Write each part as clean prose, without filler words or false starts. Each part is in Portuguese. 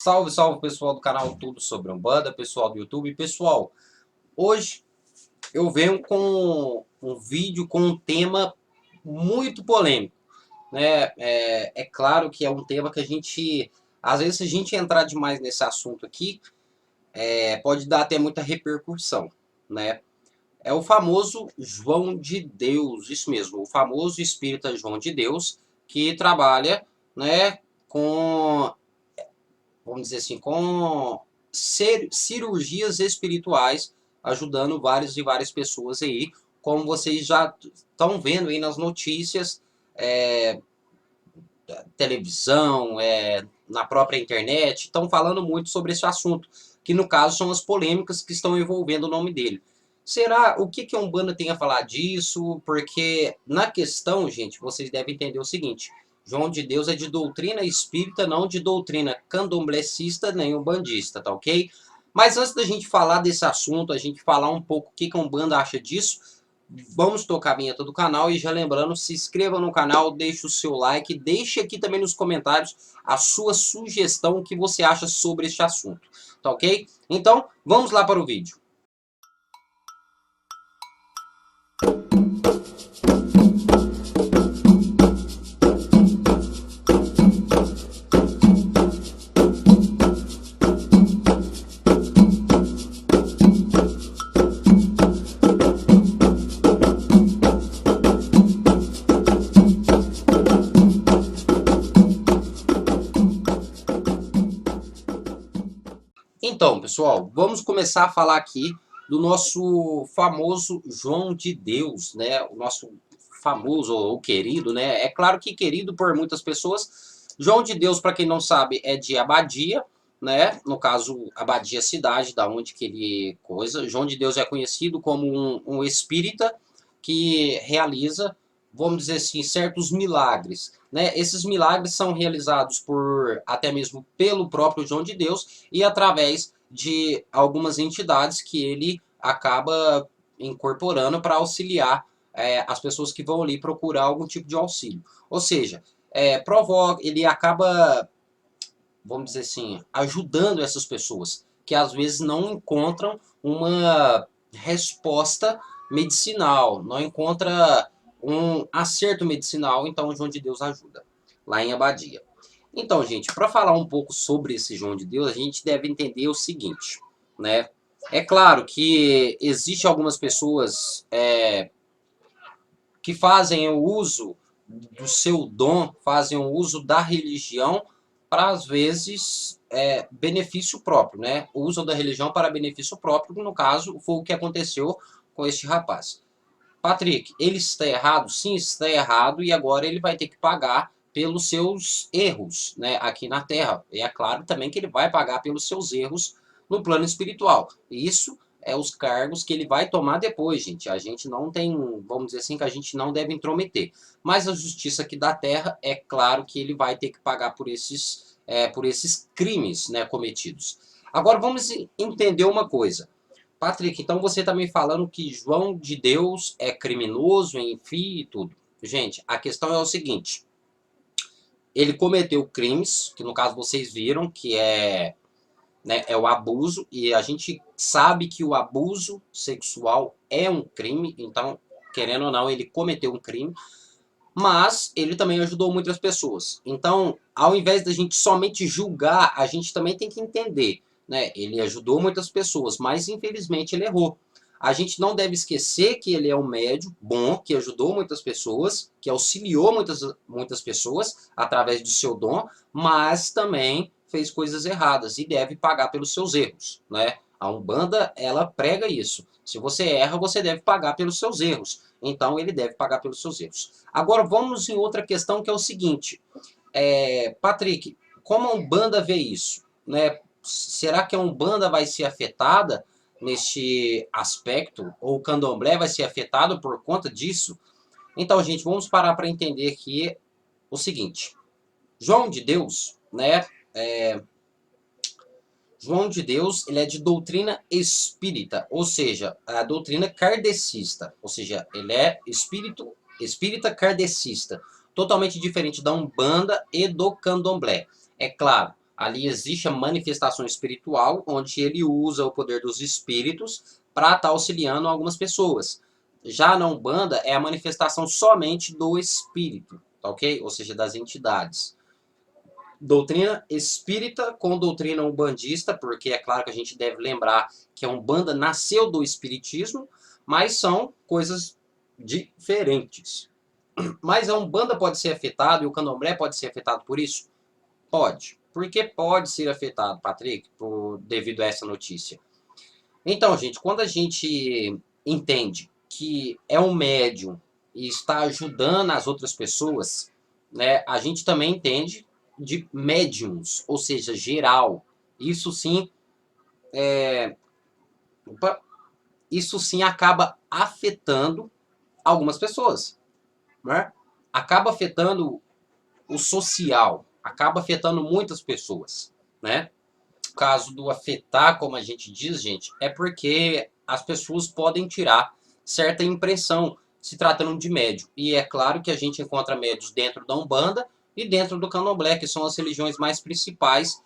Salve, salve pessoal do canal Tudo Sobre Umbanda, pessoal do YouTube. Pessoal, hoje eu venho com um vídeo com um tema muito polêmico, né? É claro que é um tema que às vezes se a gente entrar demais nesse assunto aqui, pode dar até muita repercussão, né? É o famoso João de Deus, isso mesmo, o famoso espírita João de Deus, que trabalha, né, com, vamos dizer assim, com cirurgias espirituais, ajudando várias e várias pessoas aí, como vocês já estão vendo aí nas notícias, é, televisão, na própria internet, estão falando muito sobre esse assunto, que no caso são as polêmicas que estão envolvendo o nome dele. Será, o que a Umbanda tem a falar disso? Porque na questão, gente, vocês devem entender o seguinte: João de Deus é de doutrina espírita, não de doutrina candomblecista nem umbandista, tá ok? Mas antes da gente falar desse assunto, a gente falar um pouco o que a Umbanda acha disso, vamos tocar a vinheta do canal e já lembrando, se inscreva no canal, deixe o seu like, deixe aqui também nos comentários a sua sugestão, o que você acha sobre este assunto, tá ok? Então, vamos lá para o vídeo. Então, pessoal, vamos começar a falar aqui do nosso famoso João de Deus, né? O nosso famoso ou querido, né? É claro que querido por muitas pessoas. João de Deus, para quem não sabe, é de Abadia, né? No caso, Abadia cidade, da onde que ele coisa. João de Deus é conhecido como um espírita que realiza, vamos dizer assim, certos milagres, né? Esses milagres são realizados por até mesmo pelo próprio João de Deus e através de algumas entidades que ele acaba incorporando para auxiliar as pessoas que vão ali procurar algum tipo de auxílio. Ou seja, ele acaba, vamos dizer assim, ajudando essas pessoas que às vezes não encontram uma resposta medicinal, não encontra um acerto medicinal, então o João de Deus ajuda, lá em Abadia. Então, gente, para falar um pouco sobre esse João de Deus, a gente deve entender o seguinte, né? É claro que existe algumas pessoas que fazem o uso do seu dom, fazem o uso da religião para, às vezes, benefício próprio, né? O uso da religião para benefício próprio, no caso, foi o que aconteceu com este rapaz. Patrick, ele está errado? Sim, está errado, e agora ele vai ter que pagar pelos seus erros, né, aqui na Terra. E é claro também que ele vai pagar pelos seus erros no plano espiritual. Isso é os cargos que ele vai tomar depois, gente. A gente não tem, vamos dizer assim, que a gente não deve intrometer. Mas a justiça aqui da Terra, é claro que ele vai ter que pagar por esses crimes, né, cometidos. Agora vamos entender uma coisa. Patrick, então você está me falando que João de Deus é criminoso, enfim, e tudo. Gente, a questão é o seguinte: ele cometeu crimes, que no caso vocês viram, que né, é o abuso, e a gente sabe que o abuso sexual é um crime, então, querendo ou não, ele cometeu um crime, mas ele também ajudou muitas pessoas. Então, ao invés da gente somente julgar, a gente também tem que entender, né? Ele ajudou muitas pessoas, mas infelizmente ele errou. A gente não deve esquecer que ele é um médium bom, que ajudou muitas pessoas, que auxiliou muitas pessoas através do seu dom, mas também fez coisas erradas e deve pagar pelos seus erros, né? A Umbanda, ela prega isso. Se você erra, você deve pagar pelos seus erros. Então, ele deve pagar pelos seus erros. Agora, vamos em outra questão, que é o seguinte. Patrick, como a Umbanda vê isso? Né? Será que a Umbanda vai ser afetada neste aspecto? Ou o Candomblé vai ser afetado por conta disso? Então, gente, vamos parar para entender aqui o seguinte. João de Deus, né? João de Deus, ele é de doutrina espírita, ou seja, a doutrina kardecista, ou seja, ele é espírita kardecista, totalmente diferente da Umbanda e do Candomblé. É claro, Ali existe a manifestação espiritual, onde ele usa o poder dos espíritos para estar auxiliando algumas pessoas. Já na Umbanda é a manifestação somente do espírito, tá ok? Ou seja, das entidades. Doutrina espírita com doutrina umbandista, porque é claro que a gente deve lembrar que a Umbanda nasceu do espiritismo, mas são coisas diferentes. Mas a Umbanda pode ser afetada e o Candomblé pode ser afetado por isso? Pode. Por que pode ser afetado, Patrick, devido a essa notícia? Então, gente, quando a gente entende que é um médium e está ajudando as outras pessoas, né, a gente também entende de médiums, ou seja, geral. Isso sim, opa, isso sim acaba afetando algumas pessoas, né? Acaba afetando o social, acaba afetando muitas pessoas, né? O caso do afetar, como a gente diz, gente, é porque as pessoas podem tirar certa impressão se tratando de médium. E é claro que a gente encontra médios dentro da Umbanda e dentro do Candomblé, que são as religiões mais principais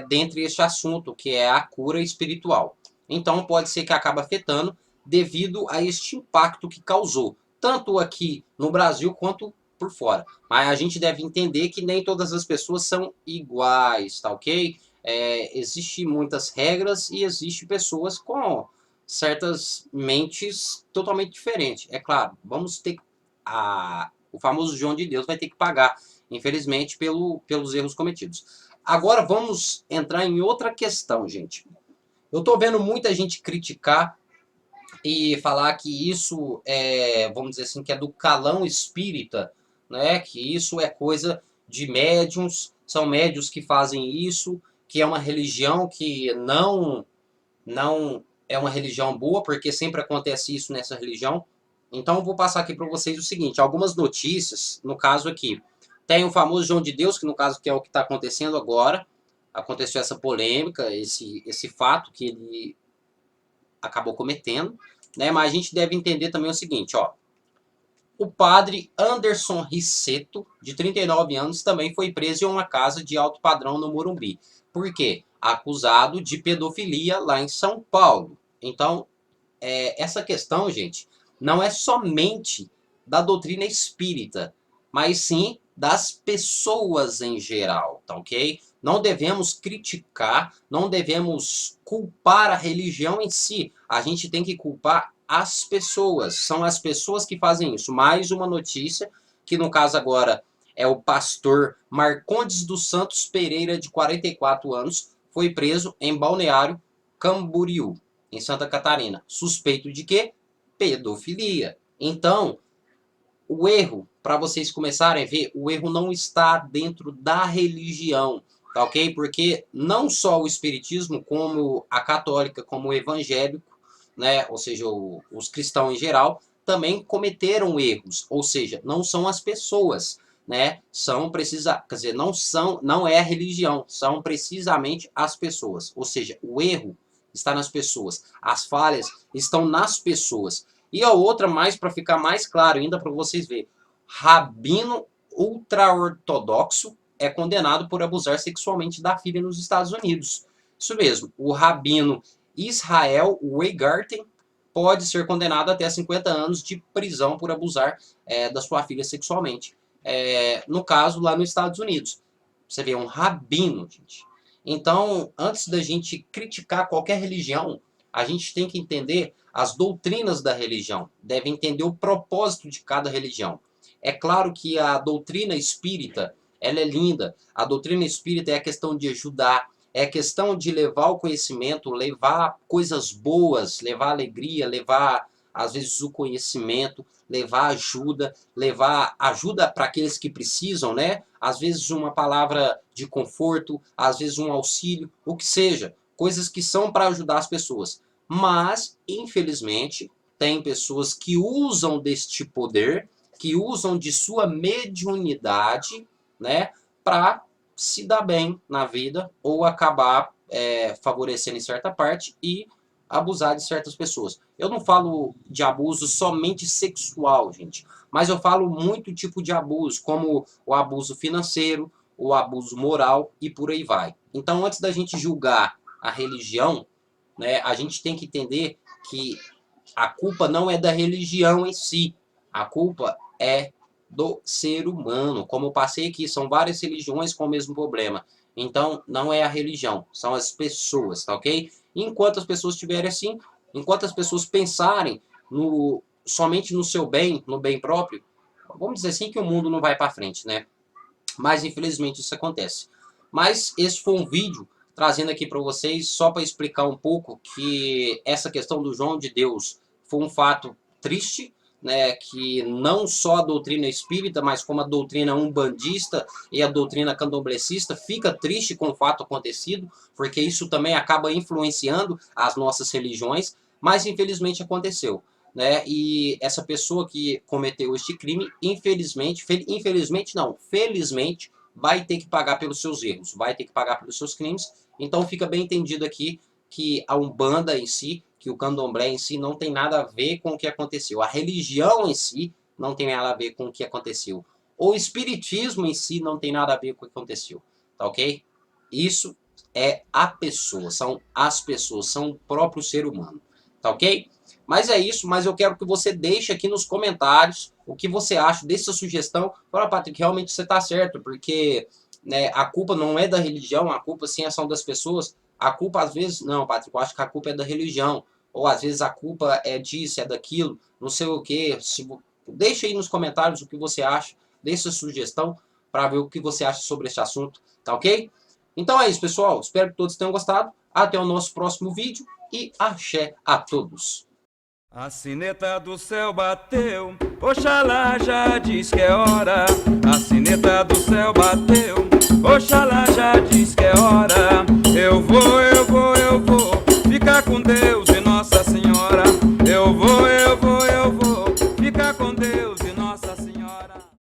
dentre este assunto, que é a cura espiritual. Então pode ser que acabe afetando devido a este impacto que causou, tanto aqui no Brasil quanto por fora. Mas a gente deve entender que nem todas as pessoas são iguais, tá ok? Existem muitas regras e existem pessoas com certas mentes totalmente diferentes. É claro, vamos ter o famoso João de Deus vai ter que pagar, infelizmente, pelos erros cometidos. Agora vamos entrar em outra questão, gente. Eu tô vendo muita gente criticar e falar que isso é, vamos dizer assim, que é do calão espírita, né? Que isso é coisa de médiums, são médios que fazem isso, que é uma religião que não é uma religião boa, porque sempre acontece isso nessa religião. Então eu vou passar aqui para vocês o seguinte, algumas notícias, no caso aqui. Tem o famoso João de Deus, que no caso que é o que está acontecendo agora. Aconteceu essa polêmica, esse fato que ele acabou cometendo, né? Mas a gente deve entender também o seguinte, ó. O padre Anderson Risseto, de 39 anos, também foi preso em uma casa de alto padrão no Morumbi. Por quê? Acusado de pedofilia lá em São Paulo. Então, essa questão, gente, não é somente da doutrina espírita, mas sim das pessoas em geral, tá ok? Não devemos criticar, não devemos culpar a religião em si. A gente tem que culpar as pessoas. São as pessoas que fazem isso. Mais uma notícia, que no caso agora é o pastor Marcondes dos Santos Pereira, de 44 anos, foi preso em Balneário Camboriú, em Santa Catarina. Suspeito de quê? Pedofilia. Então, o erro, para vocês começarem a ver, o erro não está dentro da religião, tá ok? Porque não só o espiritismo, como a católica, como o evangélico, né, ou seja, os cristãos em geral, também cometeram erros, ou seja, não são as pessoas, né? Quer dizer, não é a religião, são precisamente as pessoas. Ou seja, o erro está nas pessoas, as falhas estão nas pessoas. E a outra, mais para ficar mais claro ainda para vocês verem, rabino ultra-ortodoxo é condenado por abusar sexualmente da filha nos Estados Unidos. Isso mesmo, o rabino Israel Weingarten pode ser condenado até 50 anos de prisão por abusar da sua filha sexualmente. No caso, lá nos Estados Unidos. Você vê, um rabino, gente. Então, antes da gente criticar qualquer religião, a gente tem que entender as doutrinas da religião, deve entender o propósito de cada religião. É claro que a doutrina espírita, ela é linda. A doutrina espírita é a questão de ajudar, é a questão de levar o conhecimento, levar coisas boas, levar alegria, levar, às vezes, o conhecimento, levar ajuda para aqueles que precisam, né? Às vezes uma palavra de conforto, às vezes um auxílio, o que seja. Coisas que são para ajudar as pessoas. Mas, infelizmente, tem pessoas que usam deste poder, que usam de sua mediunidade, né, para se dar bem na vida ou acabar favorecendo em certa parte e abusar de certas pessoas. Eu não falo de abuso somente sexual, gente, mas eu falo muito tipo de abuso, como o abuso financeiro, o abuso moral e por aí vai. Então, antes da gente julgar a religião, né, a gente tem que entender que a culpa não é da religião em si, a culpa é do ser humano. Como eu passei aqui, são várias religiões com o mesmo problema. Então, não é a religião, são as pessoas, tá ok? Enquanto as pessoas estiverem assim, enquanto as pessoas pensarem somente no seu bem, no bem próprio, vamos dizer assim que o mundo não vai para frente, né? Mas infelizmente isso acontece. Mas esse foi um vídeo trazendo aqui para vocês só para explicar um pouco que essa questão do João de Deus foi um fato triste, né, que não só a doutrina espírita, mas como a doutrina umbandista e a doutrina candomblecista fica triste com o fato acontecido, porque isso também acaba influenciando as nossas religiões, mas infelizmente aconteceu. Né? E essa pessoa que cometeu este crime, infelizmente não, felizmente, vai ter que pagar pelos seus erros, vai ter que pagar pelos seus crimes. Então fica bem entendido aqui que a Umbanda em si, que o Candomblé em si não tem nada a ver com o que aconteceu. A religião em si não tem nada a ver com o que aconteceu. O espiritismo em si não tem nada a ver com o que aconteceu. Tá ok? Isso é a pessoa, são as pessoas, são o próprio ser humano. Tá ok? Mas é isso, mas eu quero que você deixe aqui nos comentários o que você acha dessa sugestão. Fala, Patrick, realmente você está certo, porque né, a culpa não é da religião, a culpa sim são das pessoas. A culpa às vezes, não, Patrick, eu acho que a culpa é da religião. Ou às vezes a culpa é disso, é daquilo, não sei o quê. Deixa aí nos comentários o que você acha dessa sugestão para ver o que você acha sobre esse assunto, tá ok? Então é isso, pessoal. Espero que todos tenham gostado. Até o nosso próximo vídeo e axé a todos. A sineta do céu bateu, Oxalá já diz que é hora. A sineta do céu bateu, Oxalá já diz que é hora. Eu vou ficar com Deus.